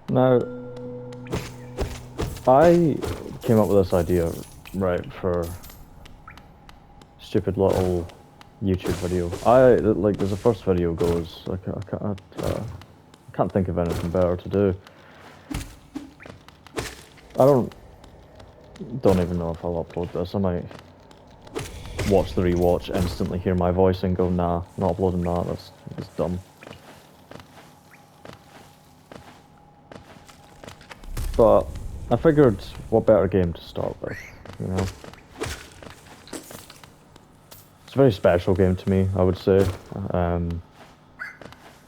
Now, I came up with this idea, right, for stupid little YouTube video. Like, as the first video goes, I can't think of anything better to do. I don't even know if I'll upload this. I might watch the rewatch, instantly hear my voice and go, nah, not uploading that, that's dumb. But I figured, what better game to start with, you know? It's a very special game to me, I would say.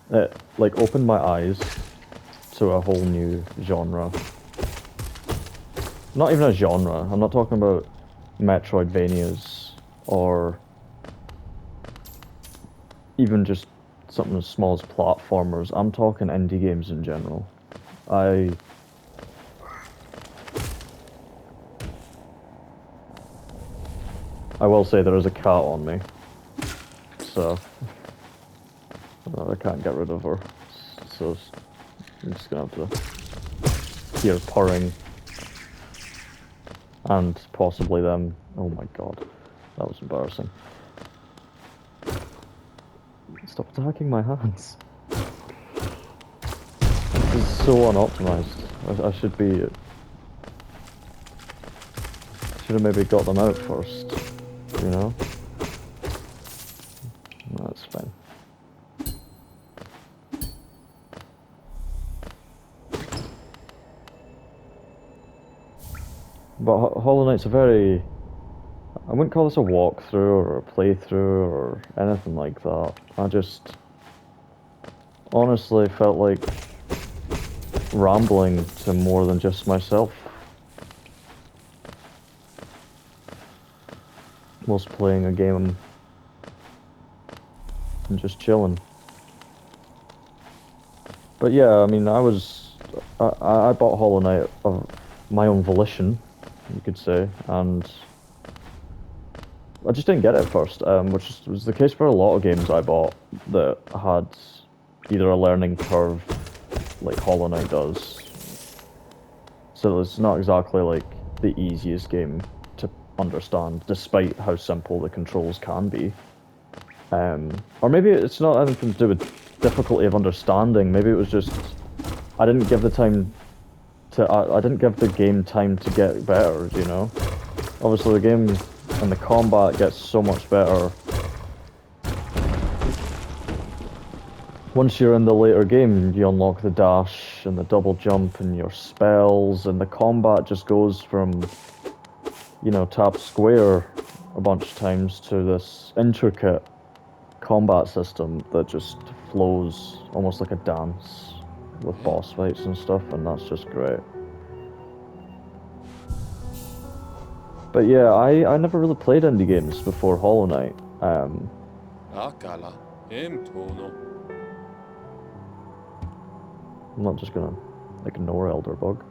It, like, opened my eyes to a whole new genre. Not even a genre, I'm not talking about Metroidvanias, or even just something as small as platformers. I'm talking indie games in general. I will say there is a cat on me, so I can't get rid of her. So I'm just gonna have to hear purring, and possibly them. Oh my god, that was embarrassing. Stop attacking my hands. This is so unoptimized. I should have maybe got them out first, you know? That's fine. But Hollow Knight's a very... I wouldn't call this a walkthrough or a playthrough or anything like that. I just honestly felt like rambling to more than just myself whilst playing a game and just chilling. But yeah, I mean, I bought Hollow Knight of my own volition, you could say, and I just didn't get it at first, which was the case for a lot of games I bought that had either a learning curve like Hollow Knight does. So it's not exactly like the easiest game to understand, despite how simple the controls can be. Or maybe it's not anything to do with difficulty of understanding. Maybe it was just I didn't give the time to. I didn't give the game time to get better. You know, obviously the game and the combat gets so much better once you're in the later game. You unlock the dash and the double jump and your spells, and the combat just goes from, you know, tap square a bunch of times to this intricate combat system that just flows almost like a dance with boss fights and stuff, and that's just great. But yeah, I never really played indie games before Hollow Knight. I'm not just gonna ignore Elderbug.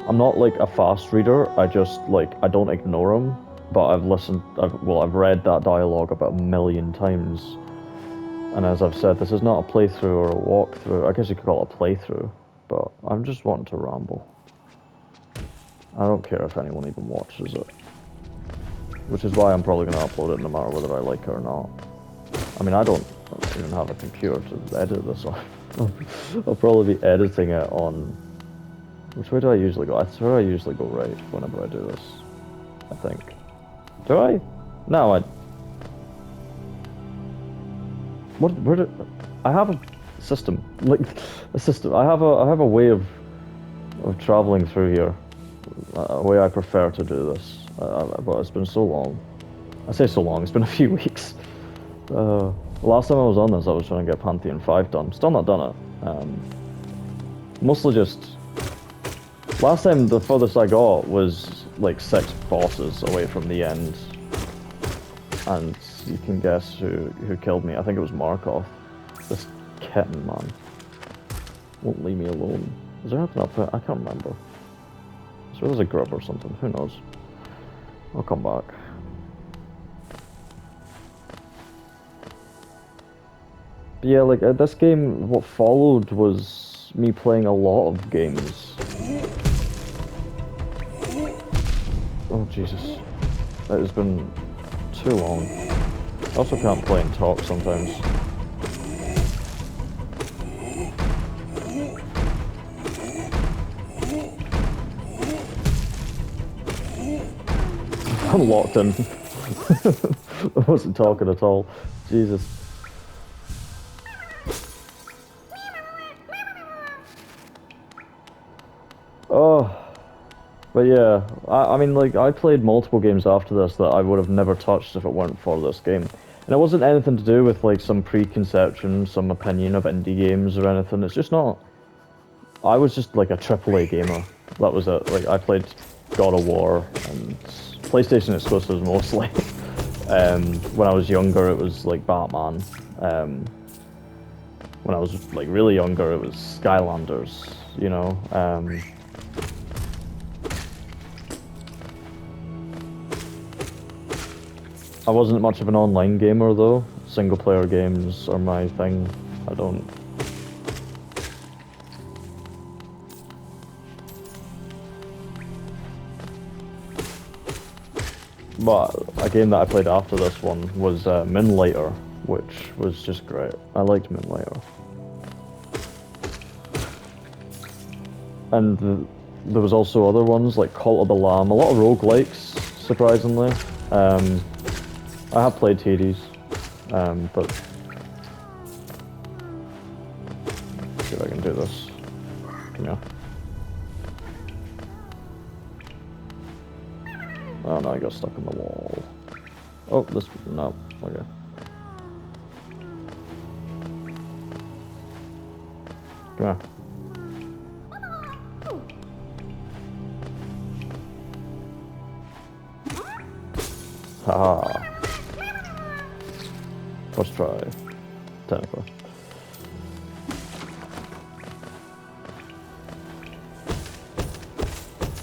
I'm not like a fast reader. I just I don't ignore them, but I've read that dialogue about a million times. And as I've said, this is not a playthrough or a walkthrough. I guess you could call it a playthrough, but I'm just wanting to ramble. I don't care if anyone even watches it. Which is why I'm probably going to upload it no matter whether I like it or not. I mean, I don't even have a computer to edit this on. I'll probably be editing it on Which way do I usually go? I swear I usually go right whenever I do this. I think. Do I? No, I... What? Where did... I have a system. Like, a system. I have a way of traveling through here. A way I prefer to do this. But it's been so long. I say so long, it's been a few weeks. Last time I was on this, I was trying to get Pantheon 5 done. Still not done it. Mostly just... Last time, the furthest I got was like 6 bosses away from the end. And you can guess who killed me. I think it was Markov. This kitten, man. Won't leave me alone. Is there anything up there? I can't remember. So there's a grub or something, who knows. I'll come back. But yeah, like, this game, what followed was me playing a lot of games. Oh, Jesus. It has been too long. I also can't play and talk sometimes. I'm locked in. I wasn't talking at all. Jesus. Oh. But yeah, I mean, like, I played multiple games after this that I would have never touched if it weren't for this game. And it wasn't anything to do with, like, some preconception, some opinion of indie games or anything. It's just not... I was just, like, a AAA gamer. That was it. Like, I played God of War and PlayStation exclusives mostly. When I was younger, it was, like, Batman. When I was, like, really younger, it was Skylanders, you know? I wasn't much of an online gamer though. Single player games are my thing. I don't... But a game that I played after this one was Moonlighter, which was just great. I liked Moonlighter. And there was also other ones like Cult of the Lamb, a lot of roguelikes, surprisingly. I have played Hades, but... Let's see if I can do this. Come here. Oh no, I got stuck in the wall. Oh, this... no, okay. Come here. Haha. First try. Technically.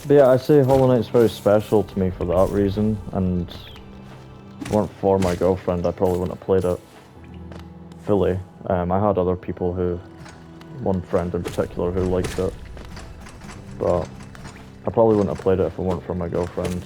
But yeah, I say Hollow Knight's very special to me for that reason, and if it weren't for my girlfriend, I probably wouldn't have played it fully. I had other people who, one friend in particular, who liked it, but I probably wouldn't have played it if it weren't for my girlfriend.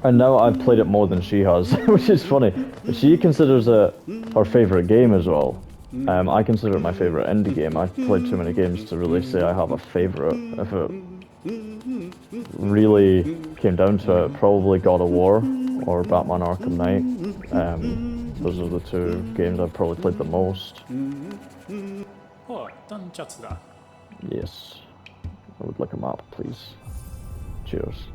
And now I've played it more than she has, which is funny. She considers it her favourite game as well. I consider it my favourite indie game. I've played too many games to really say I have a favourite. If it really came down to it, probably God of War or Batman Arkham Knight. Those are the two games I've probably played the most. Yes. I would like a map, please. Cheers.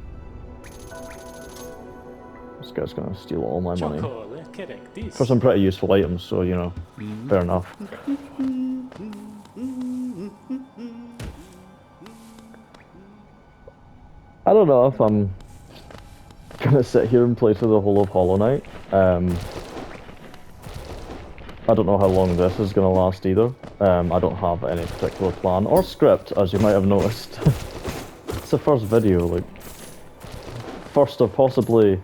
This guy's gonna steal all my money. For some pretty useful items, so, you know, fair enough. I don't know if I'm gonna sit here and play through the whole of Hollow Knight. I don't know how long this is gonna last either. I don't have any particular plan or script, as you might have noticed. It's the first video, like, first of possibly...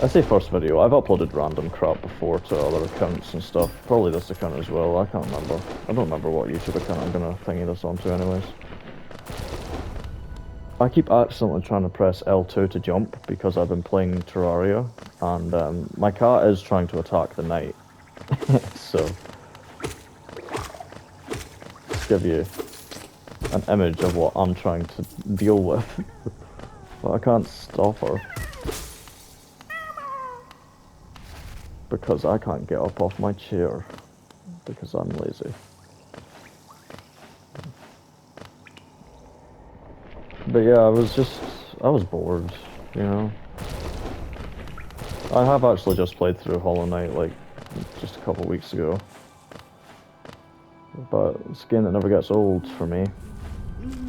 I say first video, I've uploaded random crap before to other accounts and stuff. Probably this account as well, I can't remember. I don't remember what YouTube account I'm gonna thingy this onto anyways. I keep accidentally trying to press L2 to jump because I've been playing Terraria, and my cat is trying to attack the knight. So, just give you an image of what I'm trying to deal with. But I can't stop her. Because I can't get up off my chair. Because I'm lazy. But yeah, I was bored, you know. I have actually just played through Hollow Knight, like, just a couple weeks ago. But it's a game that never gets old for me.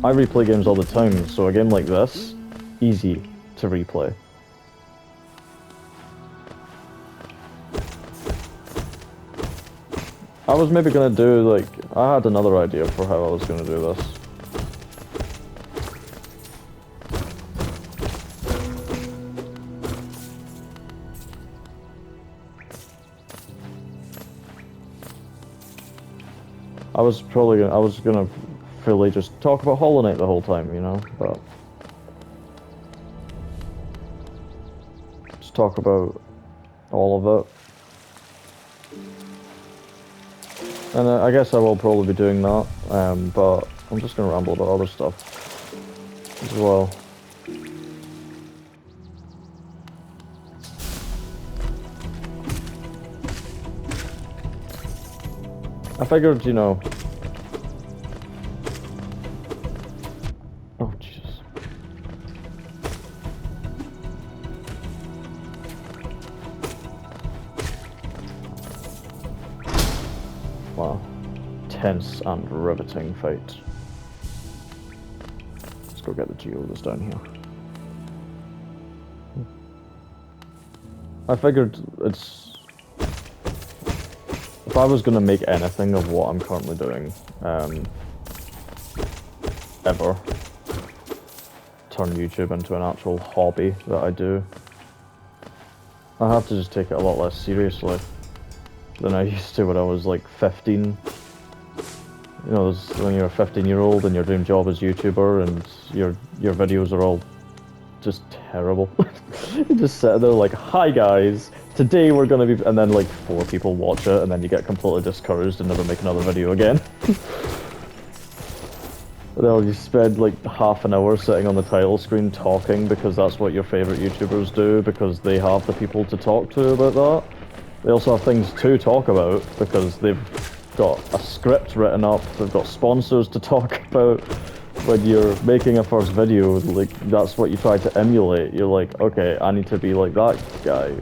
I replay games all the time, so a game like this, easy to replay. I was maybe gonna do, like, I had another idea for how I was gonna do this. I was gonna fully just talk about Hollow Knight the whole time, you know, but just talk about all of it. And I guess I will probably be doing that, but I'm just gonna ramble about other stuff as well. I figured, you know... Oh, Jesus. Wow. Tense and riveting fight. Let's go get the geodes down here. I figured it's... If I was gonna make anything of what I'm currently doing, ever, turn YouTube into an actual hobby that I do, I have to just take it a lot less seriously than I used to when I was like 15. You know, when you're a 15-year-old and your dream job is YouTuber and your videos are all just terrible. You just sit there like, hi guys, today we're gonna be... And then like 4 people watch it and then you get completely discouraged and never make another video again. Then you spend like half an hour sitting on the title screen talking because that's what your favourite YouTubers do, because they have the people to talk to about that. They also have things to talk about because they've got a script written up, they've got sponsors to talk about. When you're making a first video, like, that's what you try to emulate. You're like, okay, I need to be like that guy,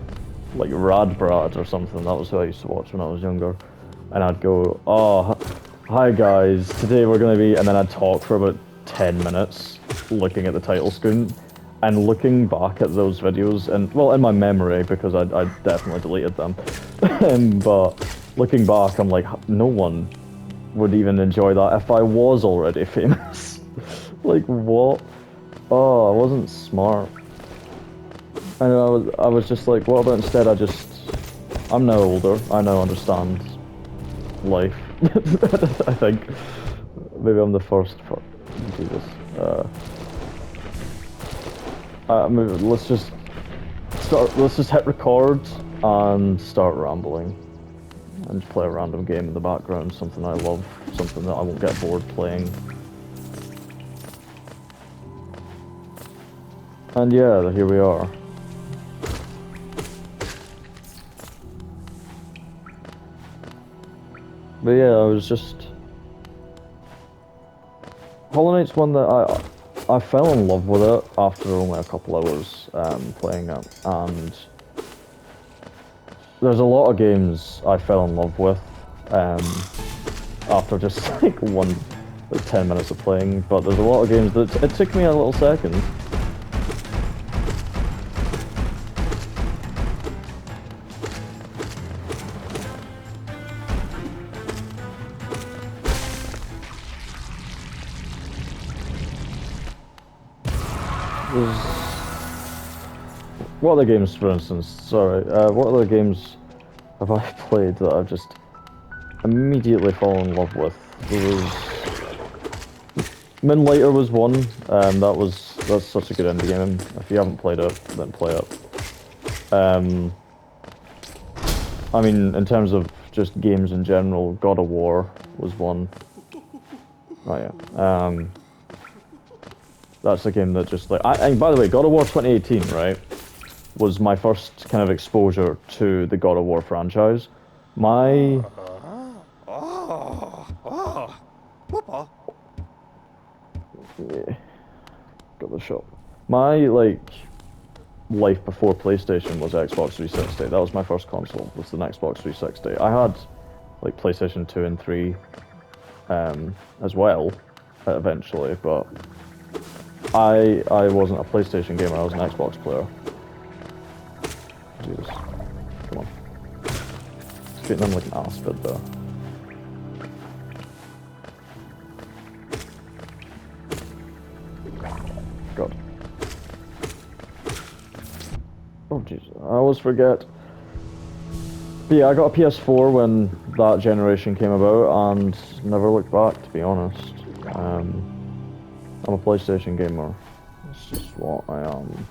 like Radbrad or something. That was who I used to watch when I was younger. And I'd go, oh, hi guys, today we're gonna be... And then I'd talk for about 10 minutes, looking at the title screen, and looking back at those videos, and, well, in my memory, because I definitely deleted them. But looking back, I'm like, no one would even enjoy that if I was already famous. Like, what? Oh, I wasn't smart. And I was just like, what about instead I'm now older, I now understand life. I think. Maybe I'm the first for... Jesus. Maybe let's just hit record and start rambling. And just play a random game in the background, something I love, something that I won't get bored playing. And yeah, here we are. But yeah, I was just... Hollow Knight's one that I fell in love with it after only a couple hours playing it, and there's a lot of games I fell in love with after just like 10 minutes of playing, but there's a lot of games that it took me a little second. What other games, for instance, sorry, what other games have I played that I've just immediately fallen in love with? There was... Moonlighter was one, that was That's such a good indie game. If you haven't played it, then play it. I mean, in terms of just games in general, God of War was one. Oh yeah. That's a game that just like and by the way, God of War 2018, right, was my first kind of exposure to the God of War franchise. My yeah, got the shot. My like life before PlayStation was Xbox 360. That was my first console. Was the Xbox 360. I had like PlayStation 2 and 3 as well eventually, but I wasn't a PlayStation gamer. I was an Xbox player. Jesus, come on, treating them like an ass bit though. God. Oh jeez, I always forget. But yeah, I got a PS4 when that generation came about and never looked back, to be honest. I'm a PlayStation gamer. It's just what I am.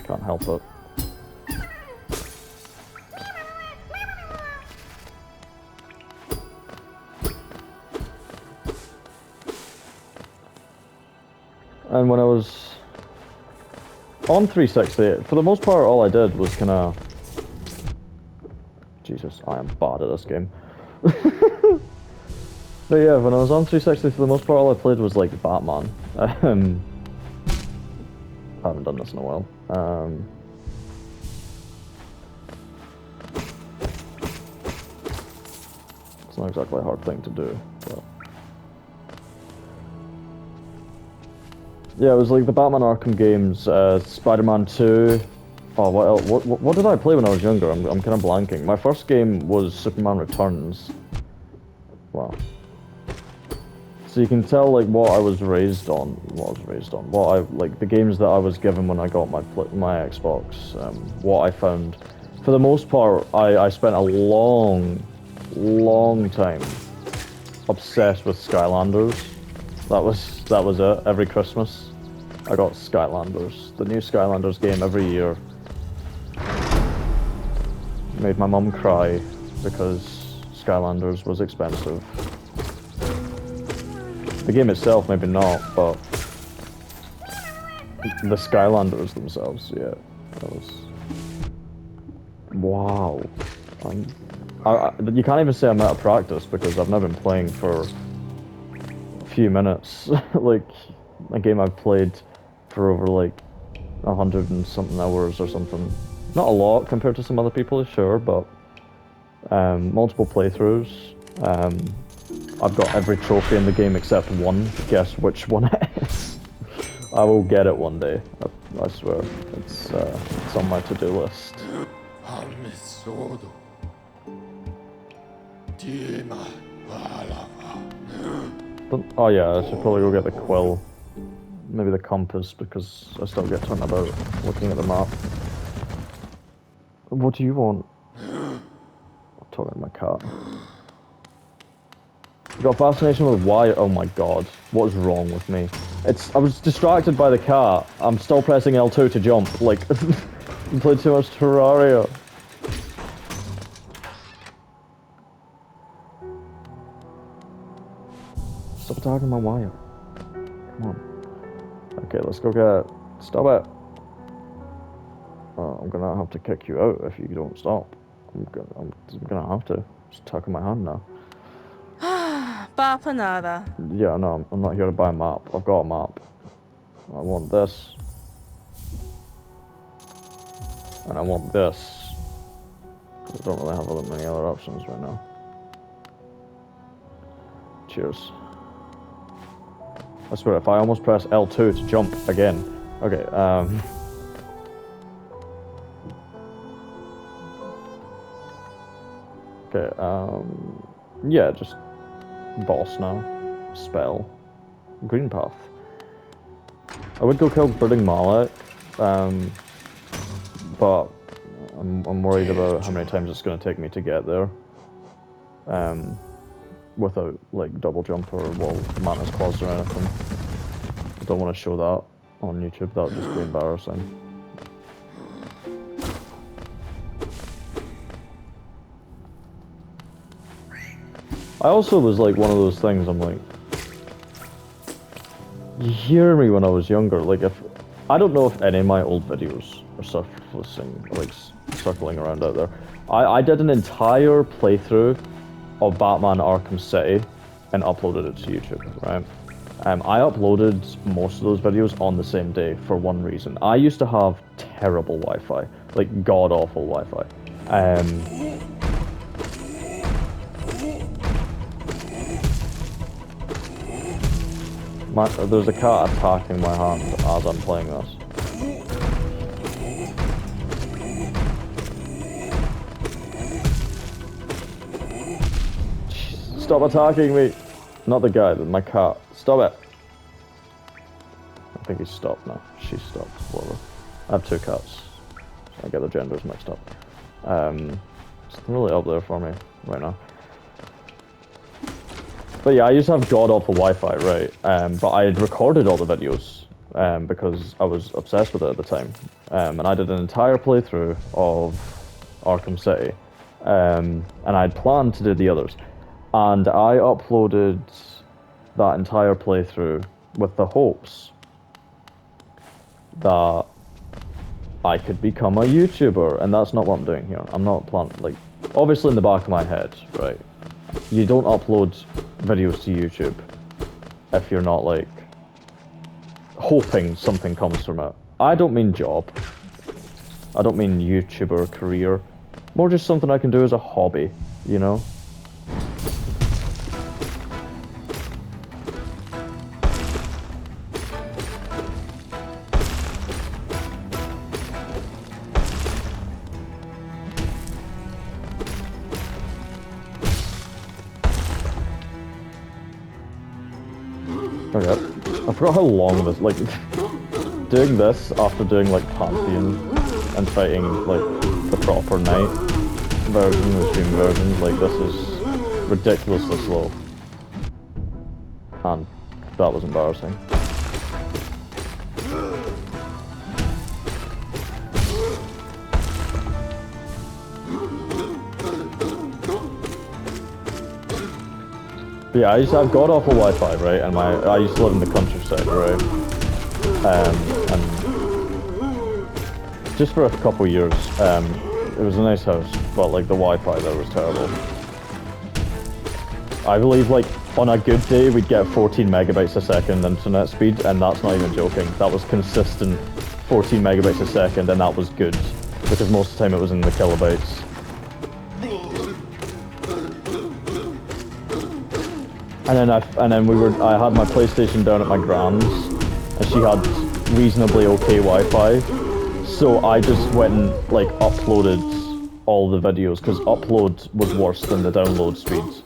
Can't help it. And when I was on 360, for the most part, all I did was kind of... Jesus, I am bad at this game. But yeah, when I was on 360, for the most part, all I played was like Batman. I haven't done this in a while. It's not exactly a hard thing to do, but... Yeah, it was like the Batman Arkham games, Spider-Man 2. Oh, what else? What did I play when I was younger? I'm kind of blanking. My first game was Superman Returns. Wow. So you can tell like what I was raised on. What I like the games that I was given when I got my Xbox. What I found. For the most part, I spent a long time obsessed with Skylanders. That was it. Every Christmas, I got Skylanders. The new Skylanders game every year. Made my mum cry because Skylanders was expensive. The game itself, maybe not, but the Skylanders themselves, yeah, that was... Wow. You can't even say I'm out of practice because I've now been playing for a few minutes. Like, a game I've played for over like 100 and something hours or something. Not a lot compared to some other people, sure, but multiple playthroughs. I've got every trophy in the game except one. Guess which one it is. I will get it one day. I swear. It's on my to-do list. Oh yeah, I should probably go get the quill. Maybe the compass, because I still get turned about looking at the map. What do you want? I'm talking to my cat. You got a fascination with wire? Oh my god, what is wrong with me? I was distracted by the cat. I'm still pressing L2 to jump. Like, I played too much Terraria. Stop attacking my wire. Come on. Okay, let's go get... Stop it. I'm gonna have to kick you out if you don't stop. I'm gonna have to. It's stuck in my hand now. Bapanada. Yeah, no, I'm not here to buy a map. I've got a map. I want this. And I want this. I don't really have many other options right now. Cheers. I swear, if I almost press L2 to jump again. Okay, Okay, yeah, just boss now. Spell. Green path. I would go kill Birding Mallet, but I'm worried about how many times it's going to take me to get there. Without like double jump or wall mana's claws or anything. I don't want to show that on YouTube. That would just be embarrassing. I also was like one of those things, I'm like, you hear me when I was younger, like if, I don't know if any of my old videos are surfacing, like circling around out there. I did an entire playthrough of Batman Arkham City and uploaded it to YouTube, right? I uploaded most of those videos on the same day for one reason. I used to have terrible Wi-Fi, like god-awful Wi-Fi. There's a cat attacking my hand as I'm playing this. Stop attacking me! Not the guy, but my cat. Stop it! I think he's stopped now. She's stopped. Whatever. I have two cats. I get the genders mixed up. It's really up there for me right now. But yeah, I used to have god-awful Wi-Fi, right? But I had recorded all the videos because I was obsessed with it at the time. And I did an entire playthrough of Arkham City. And I'd planned to do the others. And I uploaded that entire playthrough with the hopes that I could become a YouTuber. And that's not what I'm doing here. I'm not planning, like, obviously in the back of my head, right? You don't upload videos to YouTube if you're not, like, hoping something comes from it. I don't mean job. I don't mean YouTuber career. More just something I can do as a hobby, you know? Okay. I forgot how long this, like, doing this after doing, like, Pantheon and fighting, like, the proper night version, the stream version, like, this is ridiculously slow. And that was embarrassing. Yeah, I used to have god-awful Wi-Fi, right, and I used to live in the countryside, right, and just for a couple years, it was a nice house, but, like, the Wi-Fi there was terrible. I believe, like, on a good day, we'd get 14 megabytes a second internet speed, and that's not even joking. That was consistent 14 megabytes a second, and that was good, because most of the time it was in the kilobytes. And then I had my PlayStation down at my grand's, and she had reasonably okay Wi-Fi, so I just went and, like, uploaded all the videos, because upload was worse than the download speeds.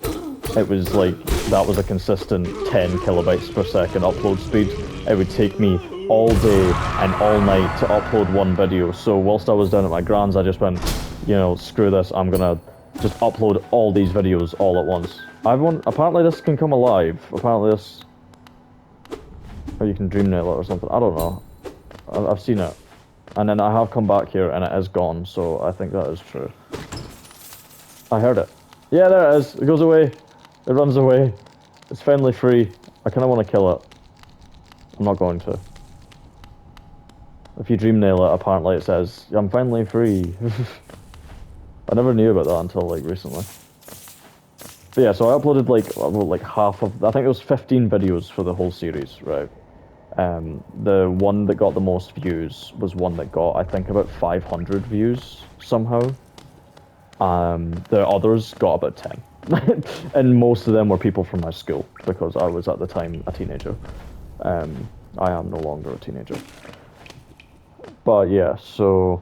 It was like, that was a consistent 10 kilobytes per second upload speed. It would take me all day and all night to upload one video, so whilst I was down at my grand's, I just went, you know, screw this, I'm gonna just upload all these videos all at once. Apparently this can come alive. Apparently this... Or you can dream nail it or something. I don't know. I've seen it. And then I have come back here and it is gone, so I think that is true. I heard it. Yeah, there it is. It goes away. It runs away. It's finally free. I kind of want to kill it. I'm not going to. If you dream nail it, apparently it says, I'm finally free. I never knew about that until, like, recently. But yeah, so I uploaded, like half of, I think it was 15 videos for the whole series, right? The one that got the most views was one that got, I think, about 500 views, somehow. The others got about 10. And most of them were people from my school, because I was, at the time, a teenager. I am no longer a teenager. But yeah, so...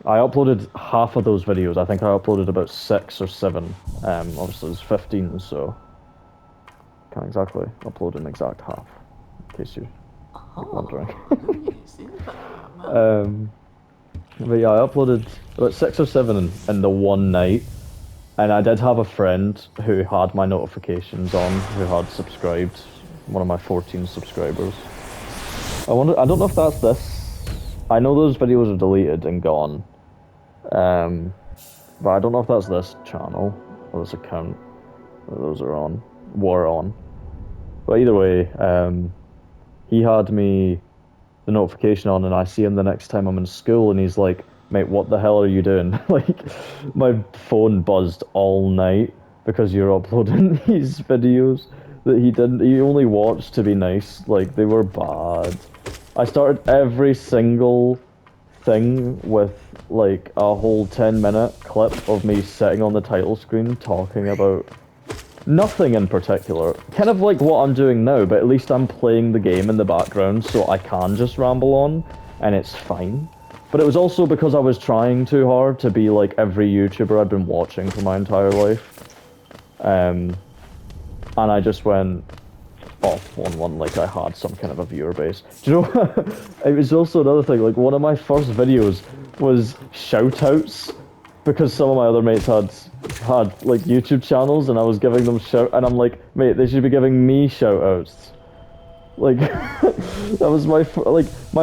I uploaded half of those videos. I think I uploaded about 6 or 7. Obviously there's 15, so can't exactly upload an exact half, in case you're wondering. But yeah, I uploaded about 6 or 7 in the one night, and I did have a friend who had my notifications on, who had subscribed, one of my 14 subscribers. I wonder. I don't know if that's this. I know those videos are deleted and gone. But I don't know if that's this channel or this account that those are on. Were on. But either way, he had me the notification on, and I see him the next time I'm in school, and he's like, "Mate, what the hell are you doing?" Like, my phone buzzed all night because you're uploading these videos that he didn't. He only watched to be nice. Like, they were bad. I started every single thing with like a whole 10-minute clip of me sitting on the title screen talking about nothing in particular. Kind of like what I'm doing now, but at least I'm playing the game in the background, so I can just ramble on, and it's fine. But it was also because I was trying too hard to be like every YouTuber I'd been watching for my entire life. And I just went off on one like I had some kind of a viewer base. Do you know, it was also another thing, like one of my first videos was shout-outs because some of my other mates had like YouTube channels, and I was giving them and I'm like, mate, they should be giving me shout-outs. Like, that was my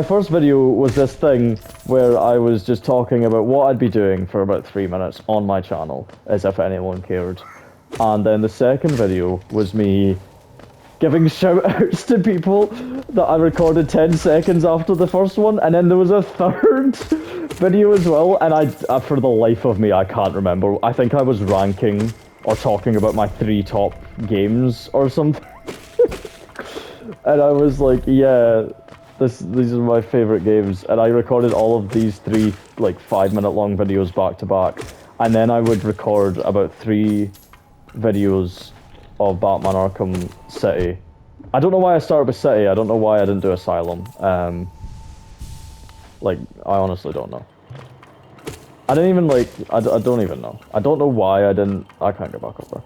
first video was this thing where I was just talking about what I'd be doing for about 3 minutes on my channel, as if anyone cared. And then the second video was me giving shout-outs to people that I recorded 10 seconds after the first one, and then there was a third video as well, and I for the life of me, I can't remember. I think I was ranking or talking about my 3 top games or something. And I was like, yeah, these are my favorite games, and I recorded all of these 3 like 5-minute long videos back to back, and then I would record about 3 videos of Batman Arkham City. I don't know why I started with City. I don't know why I didn't do Asylum. Like, I honestly don't know. I didn't even like. I don't even know. I don't know why I didn't. I can't get back up there.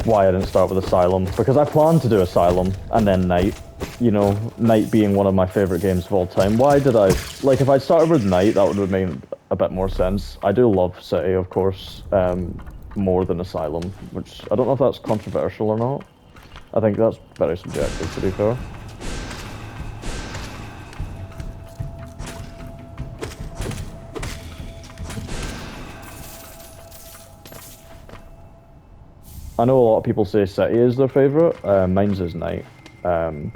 Why I didn't start with Asylum, because I planned to do Asylum and then Night. You know, Night being one of my favorite games of all time. Why did I like? If I started with Night, that would have made a bit more sense. I do love City, of course. More than Asylum, which I don't know if that's controversial or not. I think that's very subjective, to be fair. I know a lot of people say City is their favourite, mine's is Night. And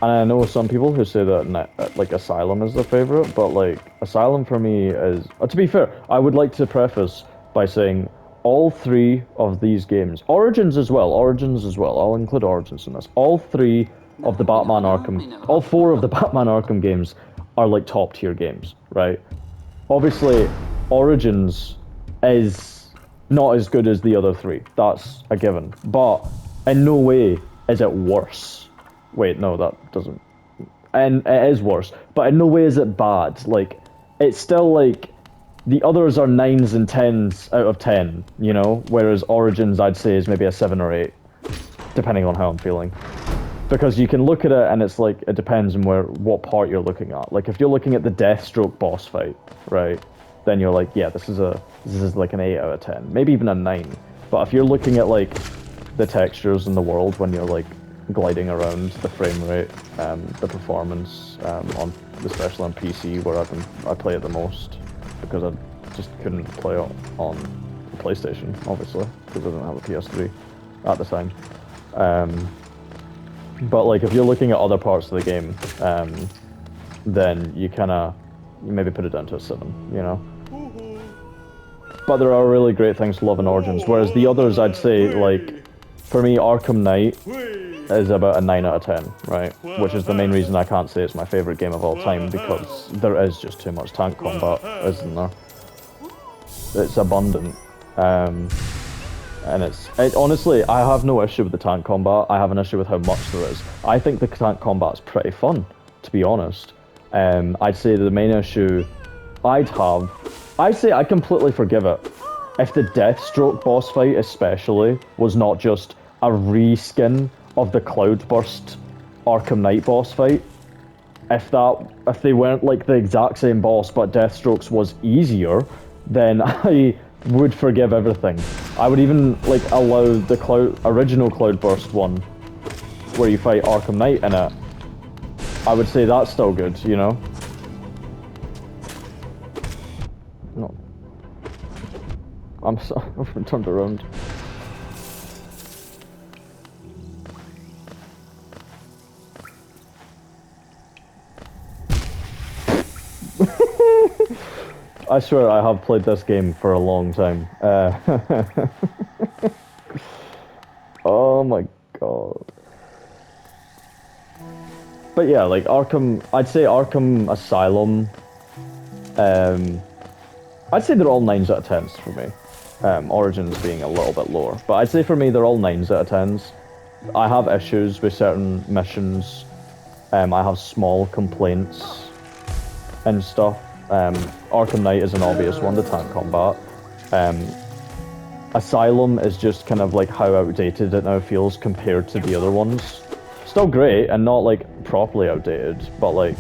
I know some people who say that like Asylum is their favourite, but like Asylum for me is... to be fair, I would like to preface by saying all 3 of these games, Origins as well, I'll include Origins in this, all 3 of the Batman Arkham, all 4 of the Batman Arkham games are like top tier games, right? Obviously, Origins is not as good as the other 3, that's a given, but in no way is it worse. Wait, no, that doesn't, and it is worse, but in no way is it bad. Like, it's still like, the others are 9s and 10s out of 10, you know? Whereas Origins, I'd say, is maybe a 7 or 8, depending on how I'm feeling. Because you can look at it and it's like, it depends on what part you're looking at. Like, if you're looking at the Deathstroke boss fight, right? Then you're like, yeah, this is like an 8 out of 10, maybe even a 9. But if you're looking at like the textures in the world when you're like gliding around, the frame rate, the performance, especially on PC where I play it the most, because I just couldn't play it on the PlayStation, obviously, because I didn't have a PS3 at the time. But like, if you're looking at other parts of the game, then you maybe put it down to a 7, you know? But there are really great things to love in Origins, whereas the others, I'd say, like, for me, Arkham Knight is about a 9 out of 10, right? Which is the main reason I can't say it's my favourite game of all time, because there is just too much tank combat, isn't there? It's abundant. And honestly, I have no issue with the tank combat, I have an issue with how much there is. I think the tank combat's pretty fun, to be honest. I'd say the main issue I'd say I completely forgive it if the Deathstroke boss fight especially was not just a reskin of the Cloudburst Arkham Knight boss fight. If they weren't like the exact same boss but Deathstroke's was easier, then I would forgive everything. I would even like allow the original Cloudburst one where you fight Arkham Knight in it, I would say that's still good, you know? No. I'm sorry, I've been turned around. I swear I have played this game for a long time. Oh my god. But yeah, like Arkham, I'd say Arkham Asylum, I'd say they're all 9s out of 10s for me. Origins being a little bit lower. But I'd say for me they're all 9s out of 10s. I have issues with certain missions. I have small complaints and stuff. Arkham Knight is an obvious one, the tank combat. Asylum is just kind of like how outdated it now feels compared to the other ones. Still great and not like properly outdated, but like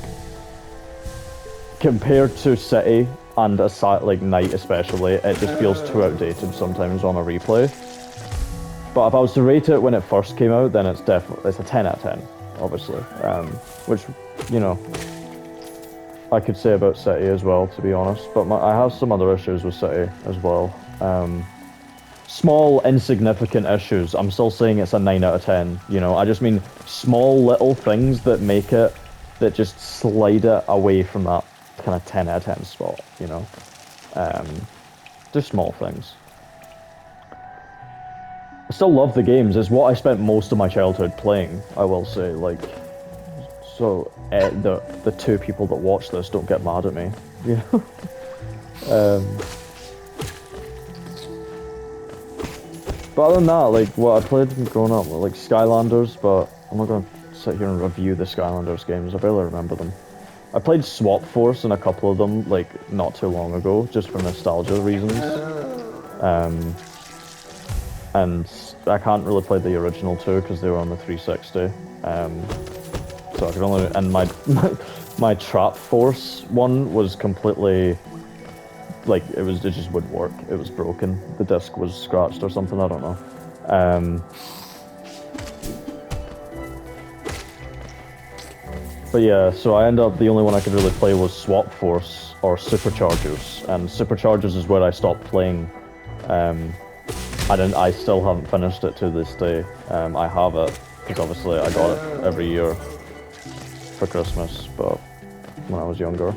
compared to City and like Knight especially, it just feels too outdated sometimes on a replay. But if I was to rate it when it first came out, then it's definitely a 10 out of 10, obviously. Which, you know, I could say about City as well, to be honest. But I have some other issues with City as well. Small, insignificant issues. I'm still saying it's a 9 out of 10, you know? I just mean small little things that make it, that just slide it away from that kind of 10 out of 10 spot, you know? Just small things. I still love the games. It's what I spent most of my childhood playing, I will say. Like, so the two people that watch this don't get mad at me, you know? But other than that, like, what I played growing up, like Skylanders, but I'm not going to sit here and review the Skylanders games, I barely remember them. I played Swap Force in a couple of them, like, not too long ago, just for nostalgia reasons. And I can't really play the original two, because they were on the 360. So I could only... And my Trap Force one was completely... Like, it just wouldn't work. It was broken. The disc was scratched or something, I don't know. But yeah, so I ended up, the only one I could really play was Swap Force or Superchargers. And Superchargers is where I stopped playing. I still haven't finished it to this day. I have it, because obviously I got it every year for Christmas, but when I was younger.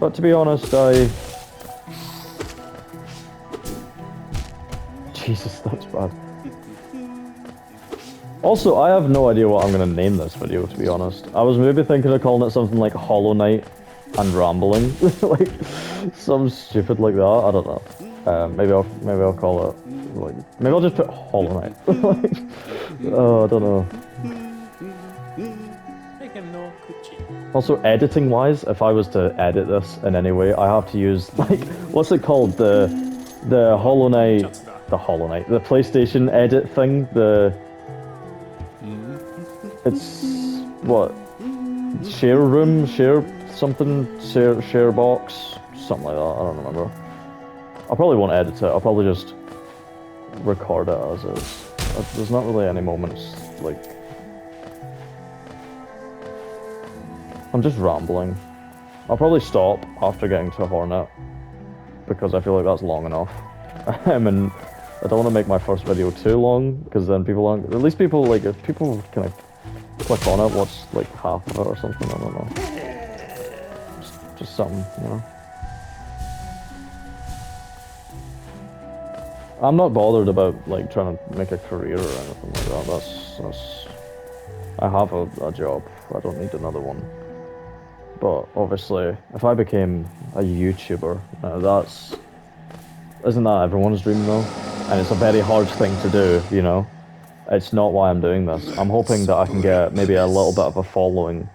But to be honest, Jesus, that's bad. Also, I have no idea what I'm going to name this video, to be honest. I was maybe thinking of calling it something like Hollow Knight and Rambling. Like, something stupid like that, I don't know. Maybe I'll call it, like, maybe I'll just put Hollow Knight. Like, oh, I don't know. Also, editing-wise, if I was to edit this in any way, I have to use, like, what's it called? The Hollow Knight... The PlayStation edit thing, It's... what? Share room? Share something? Share box? Something like that, I don't remember. I probably won't edit it, I'll probably just record it as is. There's not really any moments, like... I'm just rambling. I'll probably stop after getting to Hornet, because I feel like that's long enough. And I don't want to make my first video too long, because then people aren't... At least people, like, if people kind of click on it, watch, like, half of it or something, I don't know. Just something, you know? I'm not bothered about, like, trying to make a career or anything like that. That's... I have a job. I don't need another one. But obviously, if I became a YouTuber, isn't that everyone's dream though? And it's a very hard thing to do, you know? It's not why I'm doing this. I'm hoping that I can get maybe a little bit of a following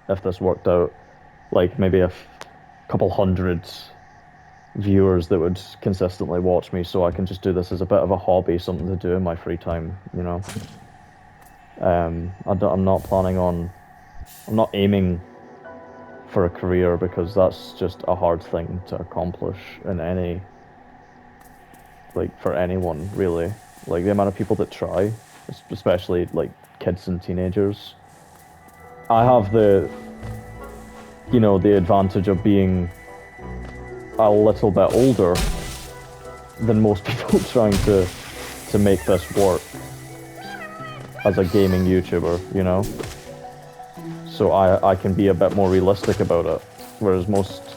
if this worked out. Like maybe a couple hundred viewers that would consistently watch me, so I can just do this as a bit of a hobby, something to do in my free time, you know? I'm not planning on... I'm not aiming for a career, because that's just a hard thing to accomplish in any, like, for anyone really. Like the amount of people that try, especially like kids and teenagers. I have the, you know, the advantage of being a little bit older than most people trying to make this work as a gaming YouTuber, you know? So I can be a bit more realistic about it, whereas most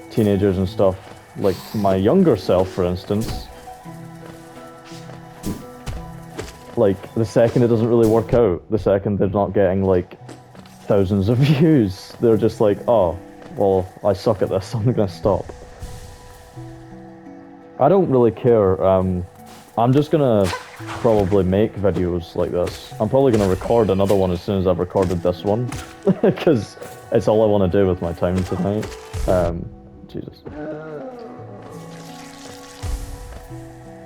teenagers and stuff, like my younger self for instance, like the second it doesn't really work out, the second they're not getting like thousands of views, they're just like, oh, well, I suck at this, I'm gonna stop. I don't really care. I'm just gonna probably make videos like this. I'm probably gonna record another one as soon as I've recorded this one, because it's all I want to do with my time tonight. Jesus.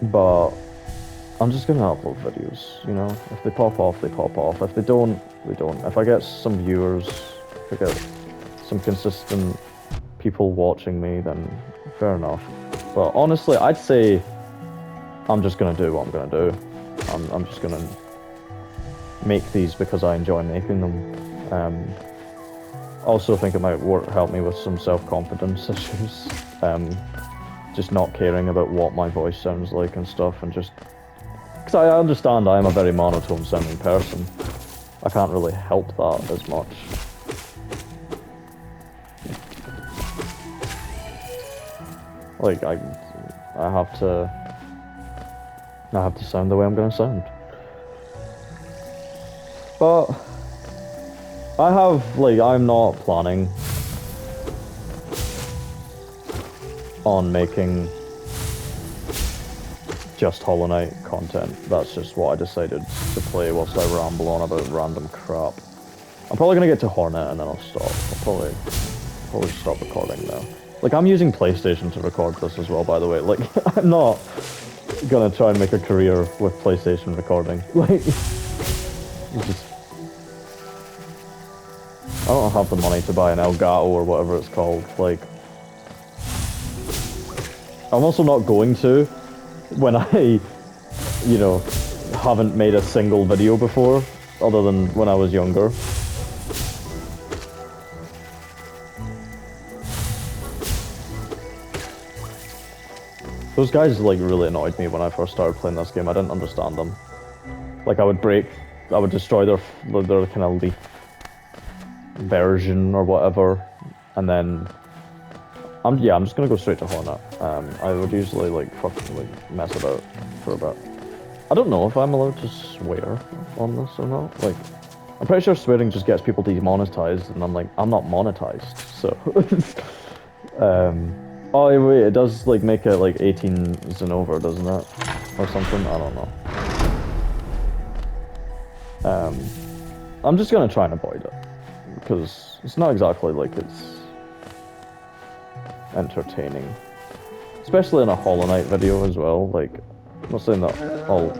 But I'm just gonna upload videos, you know? If they pop off, they pop off. If they don't, they don't. If I get some viewers, if I get some consistent people watching me, then fair enough. But honestly, I'd say I'm just gonna do what I'm gonna do. I'm just gonna make these because I enjoy making them. Also think it might help me with some self-confidence issues. Just not caring about what my voice sounds like and stuff, and just... Because I understand I'm a very monotone sounding person. I can't really help that as much. Like, I have to sound the way I'm gonna sound. But I'm not planning on making just Hollow Knight content. That's just what I decided to play whilst I ramble on about random crap. I'm probably gonna get to Hornet and then I'll stop. I'll probably stop recording now. Like, I'm using PlayStation to record this as well, by the way. Like, I'm not gonna try and make a career with PlayStation recording. Like, it's just... I don't have the money to buy an Elgato or whatever it's called. Like, I'm also not going to when I, you know, haven't made a single video before, other than when I was younger. Those guys, like, really annoyed me when I first started playing this game. I didn't understand them. Like, I would destroy their kind of leaf version or whatever, and then... I'm just gonna go straight to Hornet. I would usually, like, fucking, like, mess about for a bit. I don't know if I'm allowed to swear on this or not. Like, I'm pretty sure swearing just gets people demonetized, and I'm like, I'm not monetized, so... Oh, wait, it does, like, make it, like, 18s and over, doesn't it? Or something? I don't know. I'm just gonna try and avoid it. Because it's not exactly like it's entertaining. Especially in a Hollow Knight video as well. Like, I'm not saying that all,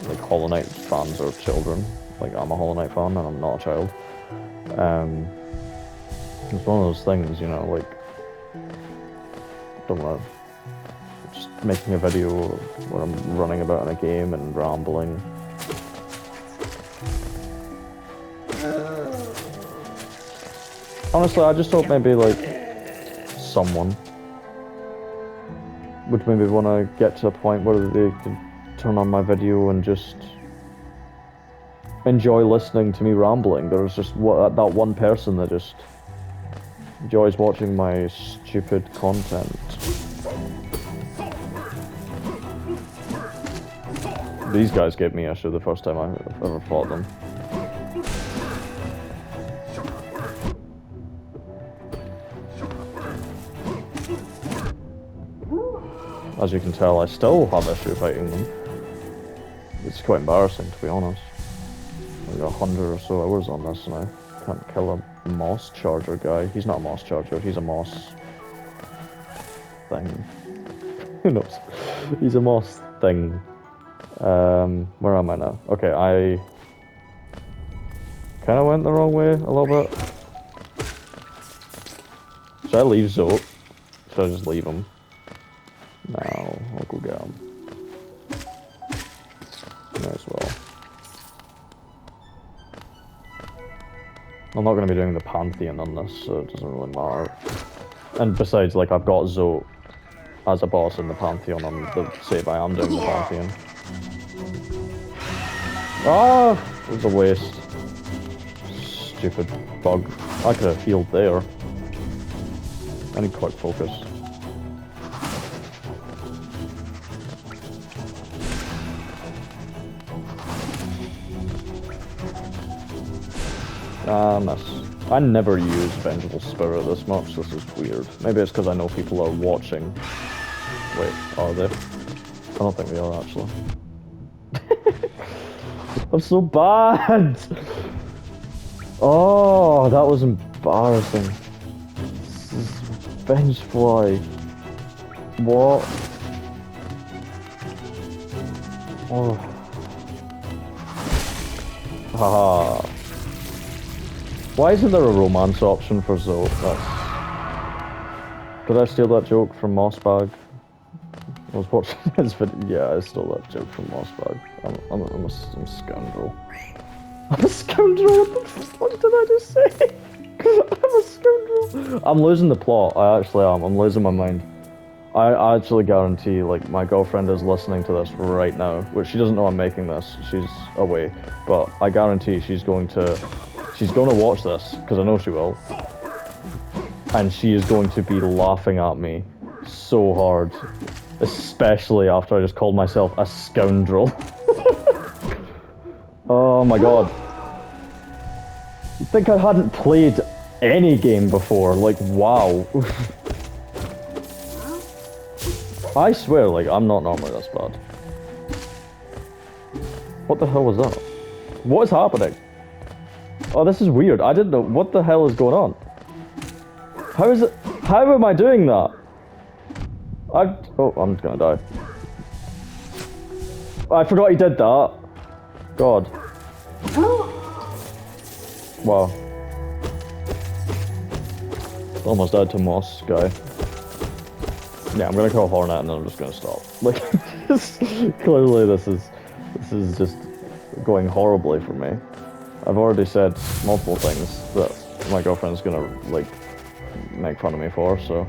like, Hollow Knight fans are children. Like, I'm a Hollow Knight fan and I'm not a child. It's one of those things, you know, like... don't know, just making a video where I'm running about in a game and rambling. Honestly, I just hope maybe, like, someone would maybe want to get to a point where they could turn on my video and just enjoy listening to me rambling. There's just that one person that just enjoys watching my stupid content. These guys gave me issue the first time I ever fought them. As you can tell, I still have issue fighting them. It's quite embarrassing, to be honest. I got 100 or so hours on this and I can't kill a Moss Charger guy. He's not a Moss Charger, he's a Moss thing. Who knows? He's a Moss thing. Where am I now? Okay, I kind of went the wrong way a little bit. Should I leave Zote? Should I just leave him? No, I'll go get him. May as well. I'm not going to be doing the Pantheon on this, so it doesn't really matter. And besides, like, I've got Zote as a boss in the Pantheon on the save I am doing the Pantheon. Ah! It was a waste. Stupid bug. I could have healed there. I need quick focus. Ah, miss. I never use Vengeful Spirit this much, this is weird. Maybe it's because I know people are watching. Wait, are they? I don't think they are, actually. I'm so bad! Oh, that was embarrassing. This is Vengefly. What? Oh. Haha. Why isn't there a romance option for Zote? Did I steal that joke from Mossbag? I was watching his video. Yeah, I stole that joke from Mossbag. I'm a scoundrel. I'm a scoundrel? What the fuck did I just say? I'm a scoundrel. I'm losing the plot. I actually am. I'm losing my mind. I actually guarantee, like, my girlfriend is listening to this right now, which she doesn't know I'm making this. She's away. But I guarantee she's going to watch this, because I know she will. And she is going to be laughing at me so hard. Especially after I just called myself a scoundrel. Oh my god. You'd think I hadn't played any game before, like, wow. I swear, like, I'm not normally this bad. What the hell was that? What is happening? Oh, this is weird. I didn't know. What the hell is going on? How is it? How am I doing that? Oh, I'm gonna die. I forgot he did that. God. Wow. Almost died to Moss guy. Yeah, I'm gonna call Hornet and then I'm just gonna stop. Like, clearly this is just going horribly for me. I've already said multiple things that my girlfriend's gonna, like, make fun of me for, so...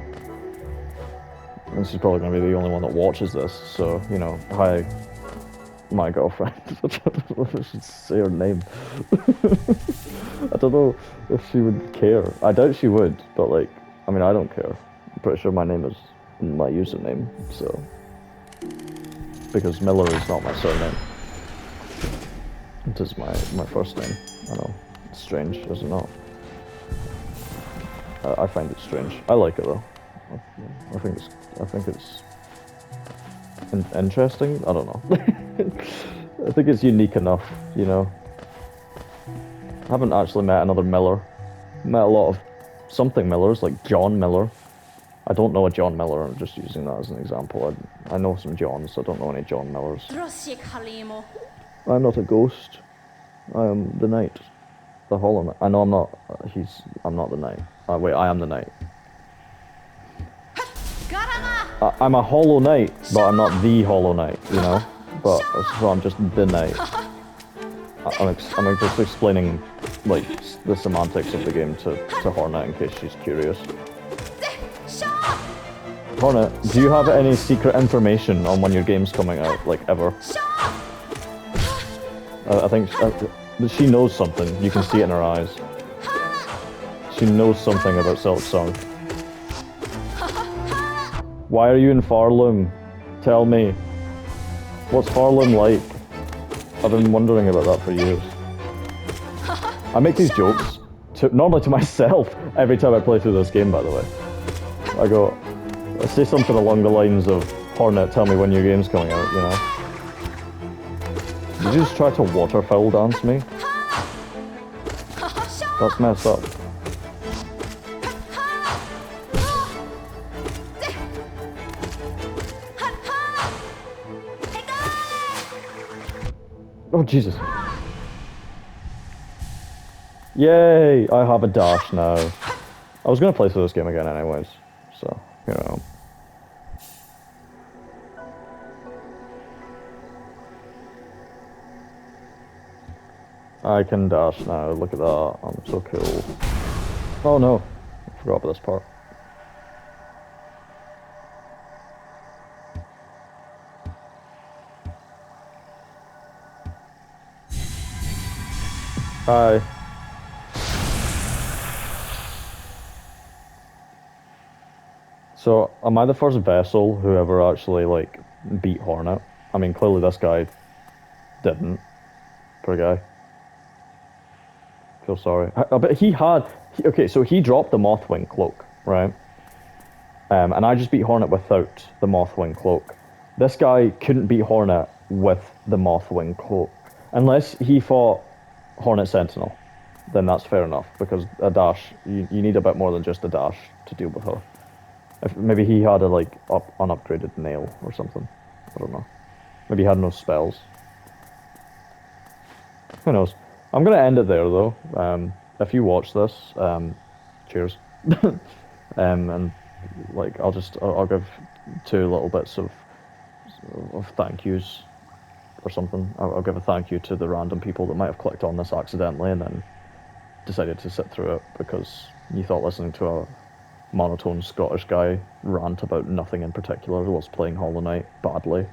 And she's probably gonna be the only one that watches this, so, you know, hi, my girlfriend. I should say her name. I don't know if she would care. I doubt she would, but, like, I mean, I don't care. I'm pretty sure my name is my username, so... Because Miller is not my surname. It is my first name. I know. It's strange, is it not? I find it strange. I like it though. I think it's interesting. I don't know. I think it's unique enough, you know. I haven't actually met another Miller. Met a lot of something Millers, like John Miller. I don't know a John Miller. I'm just using that as an example. I know some Johns. I don't know any John Millers. I'm not a ghost. I am the knight. The Hollow Knight. I know I'm not. I'm not the knight. Wait, I am the knight. I'm a Hollow Knight, but I'm not the Hollow Knight, you know? But, so I'm just the knight. I'm just explaining, like, the semantics of the game to Hornet in case she's curious. Hornet, do you have any secret information on when your game's coming out, like, ever? I think she knows something. You can see it in her eyes. She knows something about Silksong. Why are you in Farloom? Tell me. What's Farloom like? I've been wondering about that for years. I make these jokes, normally to myself, every time I play through this game, by the way. I say something along the lines of, Hornet, tell me when your game's coming out, you know? Did you just try to waterfowl dance me? That's messed up. Oh, Jesus. Yay! I have a dash now. I was gonna play through this game again anyways, so you know. I can dash now. Look at that. I'm so cool. Oh no, I forgot about this part. Hi. So, am I the first vessel who ever actually like beat Hornet? I mean, clearly this guy didn't. Poor guy. Feel sorry. But he had. Okay, so he dropped the Mothwing cloak, right? And I just beat Hornet without the Mothwing cloak. This guy couldn't beat Hornet with the Mothwing cloak, unless he fought Hornet Sentinel. Then that's fair enough because a dash, you need a bit more than just a dash to deal with her. If maybe he had a like unupgraded nail or something. I don't know. Maybe he had no spells. Who knows? I'm gonna end it there though. If you watch this, cheers. And like I'll give two little bits of thank yous or something. I'll give a thank you to the random people that might have clicked on this accidentally and then decided to sit through it because you thought listening to a monotone Scottish guy rant about nothing in particular was playing Hollow Knight badly.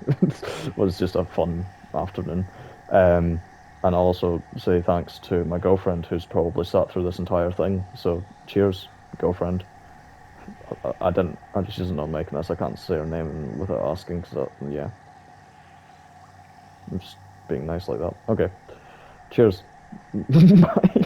Was just a fun afternoon. And I'll also say thanks to my girlfriend who's probably sat through this entire thing. So cheers, girlfriend. I didn't. She doesn't know I'm making this. I can't say her name without asking. Because yeah, I'm just being nice like that. Okay. Cheers. Bye.